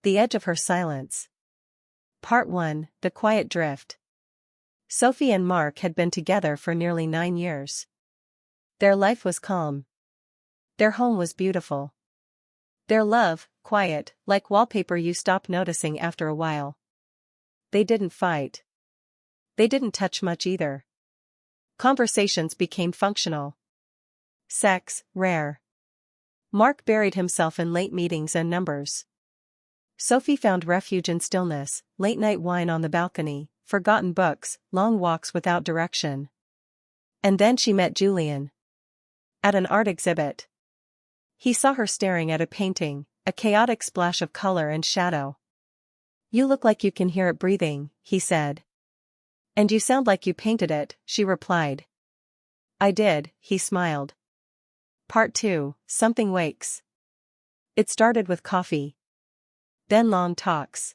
The edge of her silence. Part 1, The Quiet Drift. Sophie and Mark had been together for nearly 9 years. Their life was calm. Their home was beautiful. Their love, quiet, like wallpaper you stop noticing after a while. They didn't fight. They didn't touch much either. Conversations became functional. Sex, rare. Mark buried himself in late meetings and numbers. Sophie found refuge in stillness, late-night wine on the balcony, forgotten books, long walks without direction. And then she met Julian. At an art exhibit. He saw her staring at a painting, a chaotic splash of color and shadow. "You look like you can hear it breathing," he said. "And you sound like you painted it," she replied. "I did," he smiled. Part 2, Something Wakes. It started with coffee. Then long talks.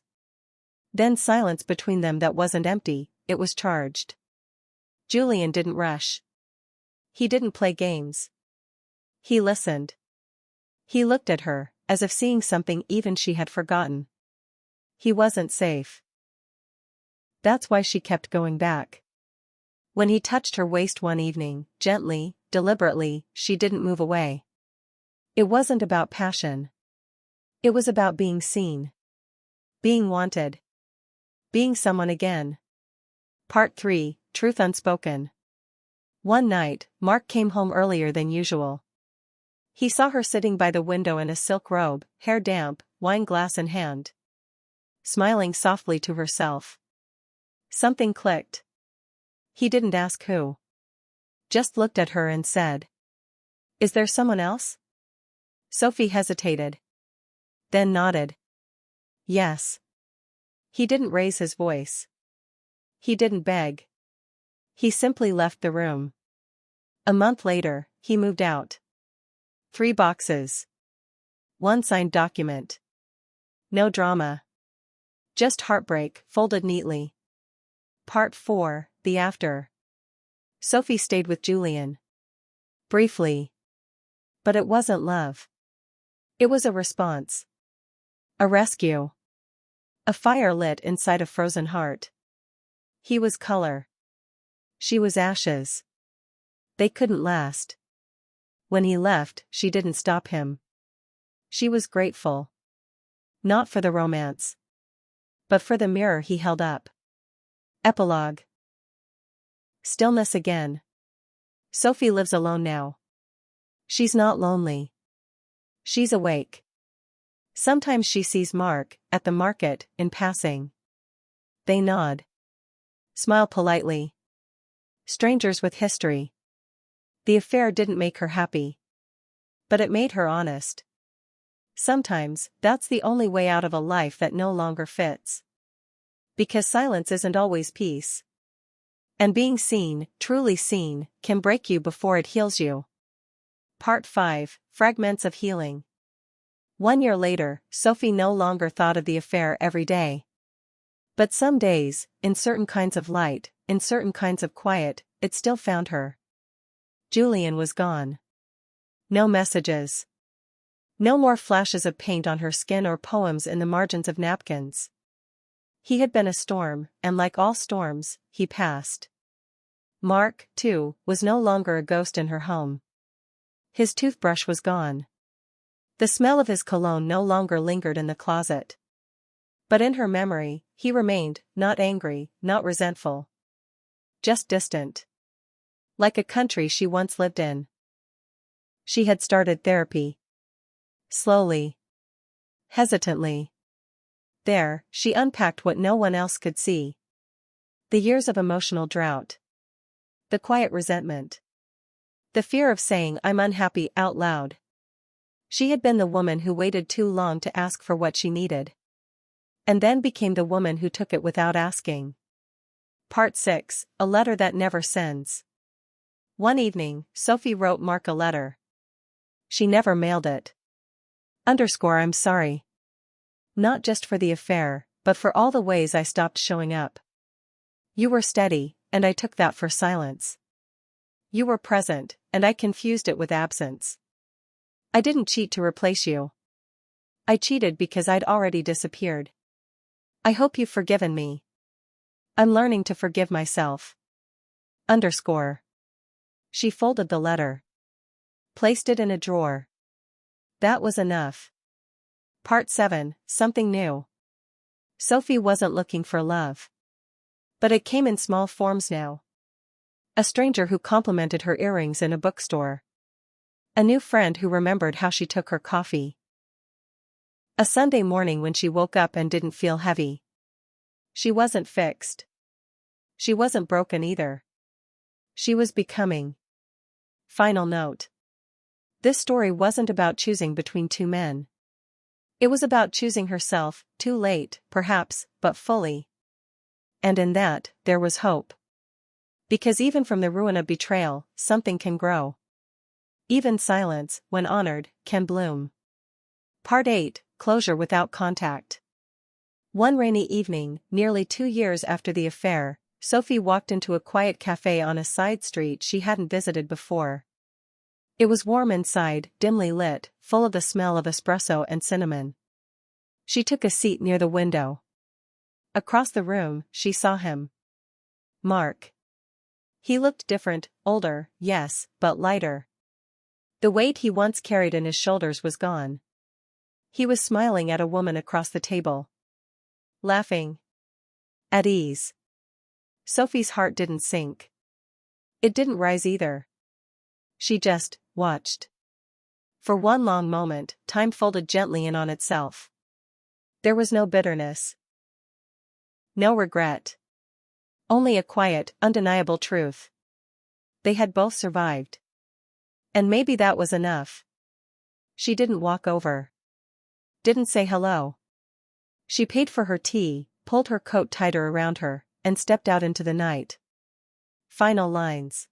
Then silence between them that wasn't empty, it was charged. Julian didn't rush. He didn't play games. He listened. He looked at her, as if seeing something even she had forgotten. He wasn't safe. That's why she kept going back. When he touched her waist one evening, gently, deliberately, she didn't move away. It wasn't about passion. It was about being seen. Being wanted. Being someone again. Part 3, Truth Unspoken. One night, Mark came home earlier than usual. He saw her sitting by the window in a silk robe, hair damp, wine glass in hand. Smiling softly to herself. Something clicked. He didn't ask who. Just looked at her and said, "Is there someone else?" Sophie hesitated. Then nodded. Yes. He didn't raise his voice. He didn't beg. He simply left the room. A month later, he moved out. 3 boxes. 1 signed document. No drama. Just heartbreak, folded neatly. Part 4, The After. Sophie stayed with Julian. Briefly. But it wasn't love. It was a response. A rescue. A fire lit inside a frozen heart. He was color. She was ashes. They couldn't last. When he left, she didn't stop him. She was grateful. Not for the romance. But for the mirror he held up. Epilogue. Stillness again. Sophie lives alone now. She's not lonely. She's awake. Sometimes she sees Mark, at the market, in passing. They nod. Smile politely. Strangers with history. The affair didn't make her happy. But it made her honest. Sometimes, that's the only way out of a life that no longer fits. Because silence isn't always peace. And being seen, truly seen, can break you before it heals you. Part 5, Fragments of Healing. 1 year later, Sophie no longer thought of the affair every day. But some days, in certain kinds of light, in certain kinds of quiet, it still found her. Julian was gone. No messages. No more flashes of paint on her skin or poems in the margins of napkins. He had been a storm, and like all storms, he passed. Mark, too, was no longer a ghost in her home. His toothbrush was gone. The smell of his cologne no longer lingered in the closet. But in her memory, he remained, not angry, not resentful. Just distant. Like a country she once lived in. She had started therapy. Slowly. Hesitantly. There, she unpacked what no one else could see. The years of emotional drought. The quiet resentment. The fear of saying "I'm unhappy" out loud. She had been the woman who waited too long to ask for what she needed. And then became the woman who took it without asking. Part 6, A Letter That Never Sends. One evening, Sophie wrote Mark a letter. She never mailed it. _I'm sorry. Not just for the affair, but for all the ways I stopped showing up. You were steady, and I took that for silence. You were present, and I confused it with absence. I didn't cheat to replace you. I cheated because I'd already disappeared. I hope you've forgiven me. I'm learning to forgive myself. Underscore. She folded the letter. Placed it in a drawer. That was enough. Part 7, Something New. Sophie wasn't looking for love. But it came in small forms now. A stranger who complimented her earrings in a bookstore. A new friend who remembered how she took her coffee. A Sunday morning when she woke up and didn't feel heavy. She wasn't fixed. She wasn't broken either. She was becoming. Final note. This story wasn't about choosing between two men. It was about choosing herself, too late, perhaps, but fully. And in that, there was hope. Because even from the ruin of betrayal, something can grow. Even silence, when honored, can bloom. Part 8, Closure Without Contact. One rainy evening, nearly 2 years after the affair, Sophie walked into a quiet cafe on a side street she hadn't visited before. It was warm inside, dimly lit, full of the smell of espresso and cinnamon. She took a seat near the window. Across the room, she saw him. Mark. He looked different, older, yes, but lighter. The weight he once carried in his shoulders was gone. He was smiling at a woman across the table. Laughing. At ease. Sophie's heart didn't sink. It didn't rise either. She just watched. For one long moment, time folded gently in on itself. There was no bitterness. No regret. Only a quiet, undeniable truth. They had both survived. And maybe that was enough. She didn't walk over. Didn't say hello. She paid for her tea, pulled her coat tighter around her, and stepped out into the night. Final lines.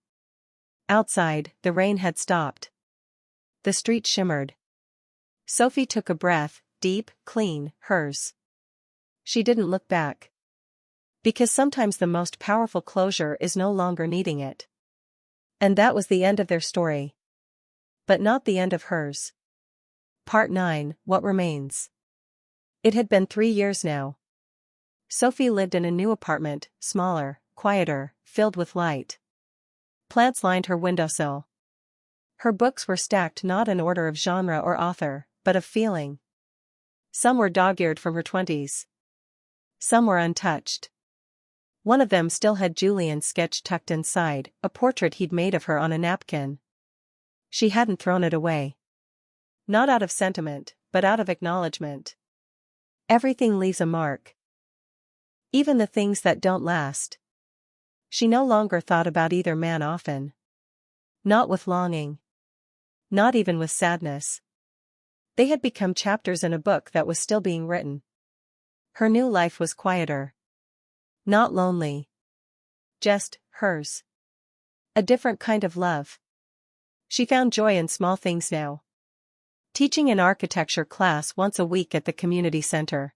Outside, the rain had stopped. The street shimmered. Sophie took a breath, deep, clean, hers. She didn't look back. Because sometimes the most powerful closure is no longer needing it. And that was the end of their story. But not the end of hers. Part 9, What Remains. It had been 3 years now. Sophie lived in a new apartment, smaller, quieter, filled with light. Plants lined her windowsill. Her books were stacked not in order of genre or author, but of feeling. Some were dog-eared from her 20s. Some were untouched. One of them still had Julian's sketch tucked inside, a portrait he'd made of her on a napkin. She hadn't thrown it away. Not out of sentiment, but out of acknowledgement. Everything leaves a mark. Even the things that don't last. She no longer thought about either man often. Not with longing. Not even with sadness. They had become chapters in a book that was still being written. Her new life was quieter. Not lonely. Just hers. A different kind of love. She found joy in small things now. Teaching an architecture class once a week at the community center.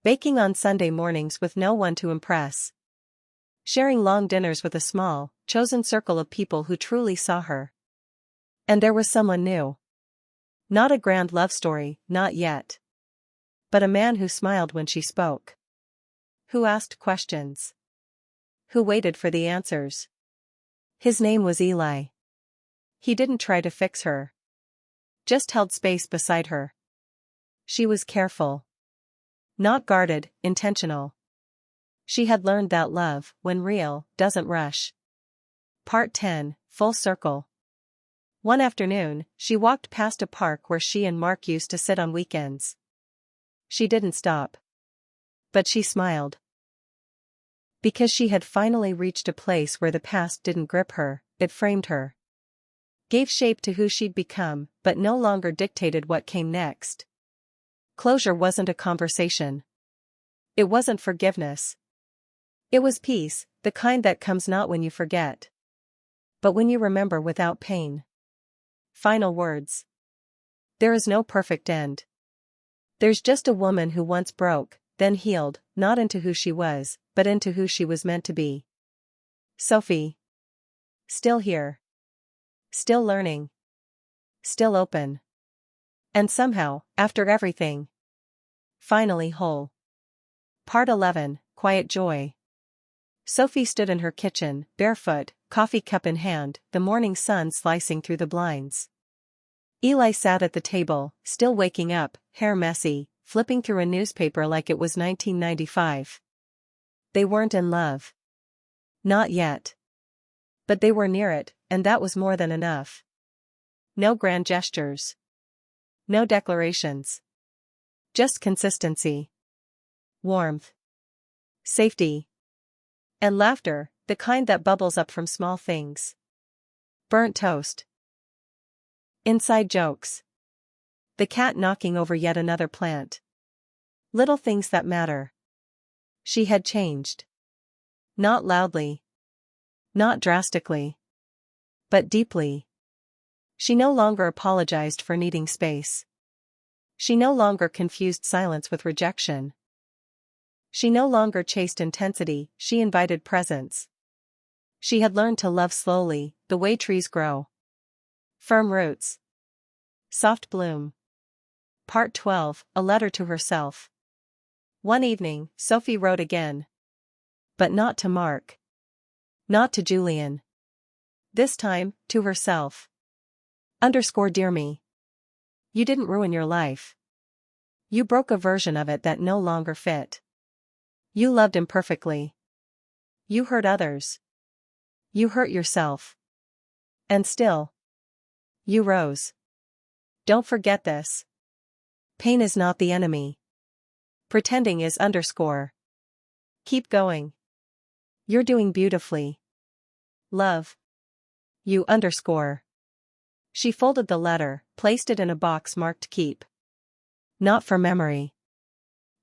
Baking on Sunday mornings with no one to impress. Sharing long dinners with a small, chosen circle of people who truly saw her. And there was someone new. Not a grand love story, not yet. But a man who smiled when she spoke. Who asked questions. Who waited for the answers. His name was Eli. He didn't try to fix her. Just held space beside her. She was careful. Not guarded, intentional. She had learned that love, when real, doesn't rush. Part 10, Full Circle. One afternoon, she walked past a park where she and Mark used to sit on weekends. She didn't stop. But she smiled. Because she had finally reached a place where the past didn't grip her, it framed her. Gave shape to who she'd become, but no longer dictated what came next. Closure wasn't a conversation. It wasn't forgiveness. It was peace, the kind that comes not when you forget, but when you remember without pain. Final words. There is no perfect end. There's just a woman who once broke, then healed, not into who she was, but into who she was meant to be. Sophie. Still here. Still learning. Still open. And somehow, after everything, finally whole. Part 11, Quiet Joy. Sophie stood in her kitchen, barefoot, coffee cup in hand, the morning sun slicing through the blinds. Eli sat at the table, still waking up, hair messy, flipping through a newspaper like it was 1995. They weren't in love. Not yet. But they were near it, and that was more than enough. No grand gestures. No declarations. Just consistency. Warmth. Safety. And laughter, the kind that bubbles up from small things. Burnt toast. Inside jokes. The cat knocking over yet another plant. Little things that matter. She had changed. Not loudly. Not drastically. But deeply. She no longer apologized for needing space. She no longer confused silence with rejection. She no longer chased intensity, she invited presence. She had learned to love slowly, the way trees grow. Firm roots. Soft bloom. Part 12, A Letter to Herself. One evening, Sophie wrote again. But not to Mark. Not to Julian. This time, to herself. Dear me. You didn't ruin your life. You broke a version of it that no longer fit. You loved imperfectly. You hurt others. You hurt yourself. And still. You rose. Don't forget this. Pain is not the enemy. Pretending is. Keep going. You're doing beautifully. Love. You. She folded the letter, placed it in a box marked keep. Not for memory.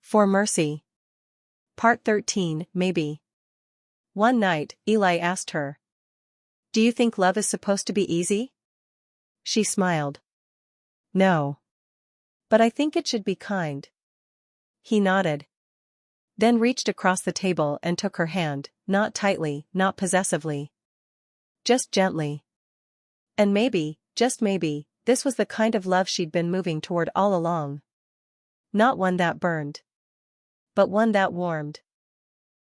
For mercy. Part 13, maybe. One night, Eli asked her. Do you think love is supposed to be easy? She smiled. No. But I think it should be kind. He nodded. Then reached across the table and took her hand, not tightly, not possessively. Just gently. And maybe, just maybe, this was the kind of love she'd been moving toward all along. Not one that burned. But one that warmed.